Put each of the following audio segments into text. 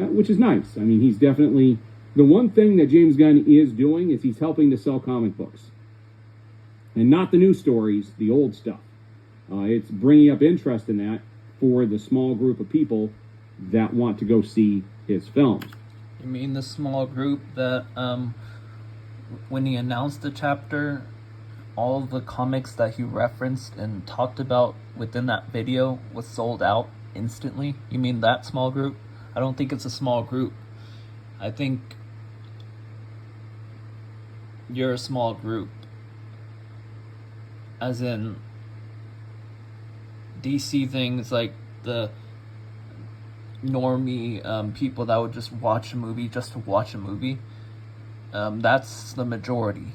which is nice. I mean, he's definitely... The one thing that James Gunn is doing is he's helping to sell comic books. And not the new stories, the old stuff. It's bringing up interest in that for the small group of people that want to go see his films. You mean the small group that, when he announced the chapter, all the comics that he referenced and talked about within that video was sold out instantly? You mean that small group? I don't think it's a small group. I think you're a small group. As in, DC things like the normie people that would just watch a movie just to watch a movie. That's the majority.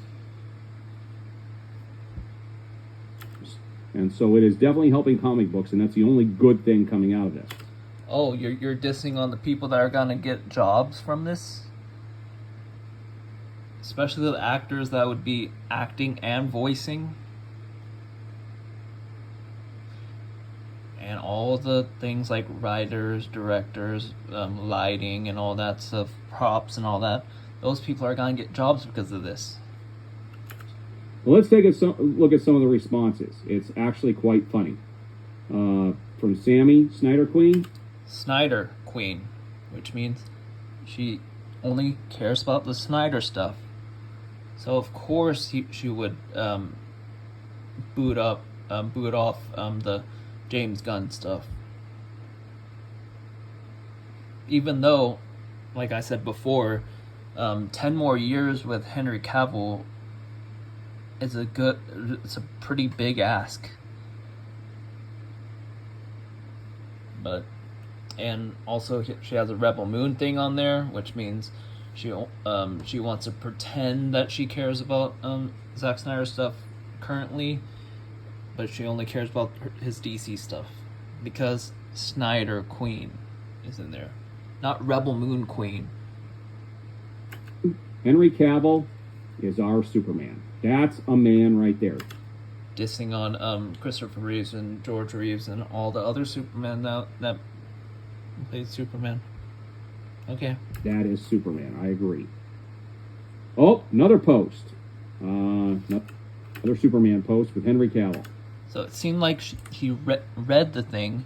And so it is definitely helping comic books, and that's the only good thing coming out of this. Oh, you're dissing on the people that are gonna get jobs from this? Especially the actors that would be acting and voicing. And all the things like writers, directors, lighting and all that stuff, props and all that. Those people are gonna get jobs because of this. Well, let's take a look at some of the responses. It's actually quite funny. From Sammy, Snyder Queen. Snyder Queen, which means she only cares about the Snyder stuff. So of course she would boot off the James Gunn stuff. Even though, like I said before, 10 more years with Henry Cavill it's a pretty big ask. But, and also she has a Rebel Moon thing on there, which means she wants to pretend that she cares about Zack Snyder stuff currently, but she only cares about his DC stuff because Snyder Queen is in there, not Rebel Moon Queen. Henry Cavill is our Superman. That's a man right there. Dissing on Christopher Reeves and George Reeves and all the other Supermen that played Superman. Okay. That is Superman. I agree. Oh, another post. Another Superman post with Henry Cavill. So it seemed like he read the thing,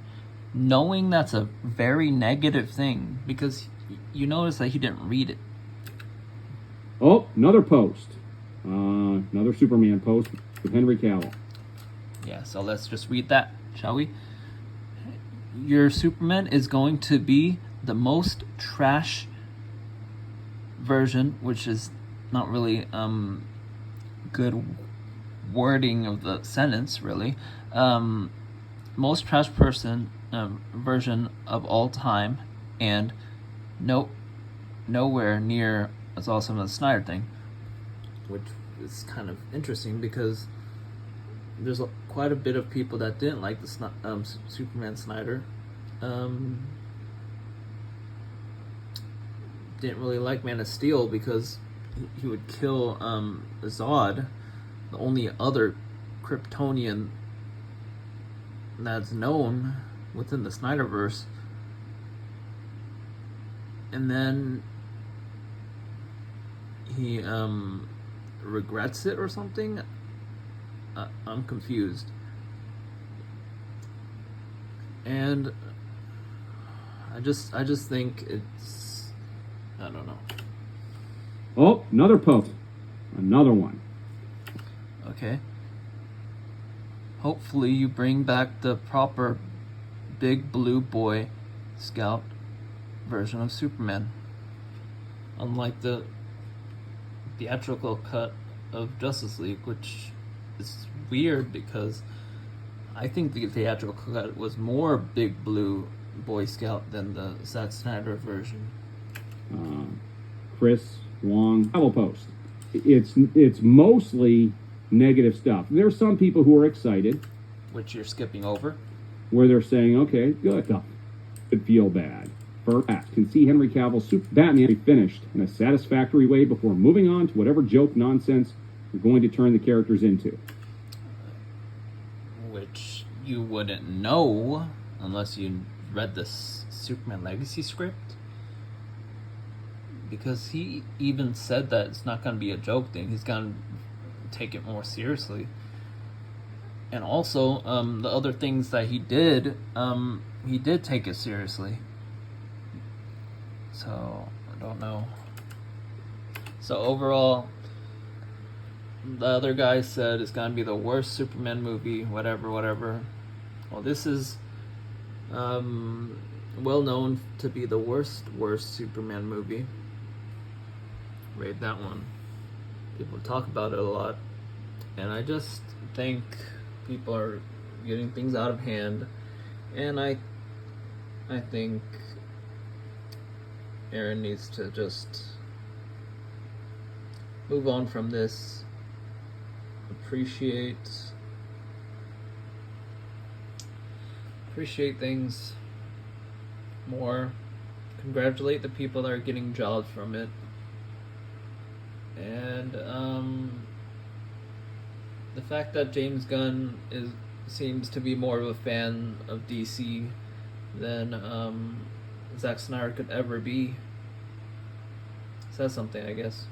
knowing that's a very negative thing, because you notice that he didn't read it. Oh, another post. Another Superman post with Henry Cavill. Yeah, so let's just read that, shall we? Your Superman is going to be the most trash version, which is not really good wording of the sentence, really. Most trash person version of all time, and nowhere near as awesome as the Snyder thing, which is kind of interesting because there's quite a bit of people that didn't like the Superman Snyder. Didn't really like Man of Steel because he would kill Zod, the only other Kryptonian that's known within the Snyderverse. And then he regrets it or something. I'm confused. And I just think it's, I don't know. Oh, another post. Another one. Okay. Hopefully you bring back the proper big blue boy scout version of Superman. Unlike the theatrical cut of Justice League, which is weird because I think the theatrical cut was more big blue Boy Scout than the Zack Snyder version. Chris Wong travel post. It's mostly negative stuff. There's some people who are excited, which you're skipping over, where they're saying, "Okay, good stuff." Could feel bad. First, can see Henry Cavill's Batman be finished in a satisfactory way before moving on to whatever joke nonsense we're going to turn the characters into. Which you wouldn't know unless you read this Superman Legacy script. because he even said that it's not going to be a joke thing. He's going to take it more seriously. And also, the other things that he did take it seriously. So, I don't know. So, overall, the other guy said it's going to be the worst Superman movie, whatever. Well, this is well known to be the worst Superman movie. Rate that one. People talk about it a lot. And I just think people are getting things out of hand. And I think Aaron needs to just move on from this. Appreciate things more. Congratulate the people that are getting jobs from it. And the fact that James Gunn seems to be more of a fan of DC than Zack Snyder could ever be says something, I guess.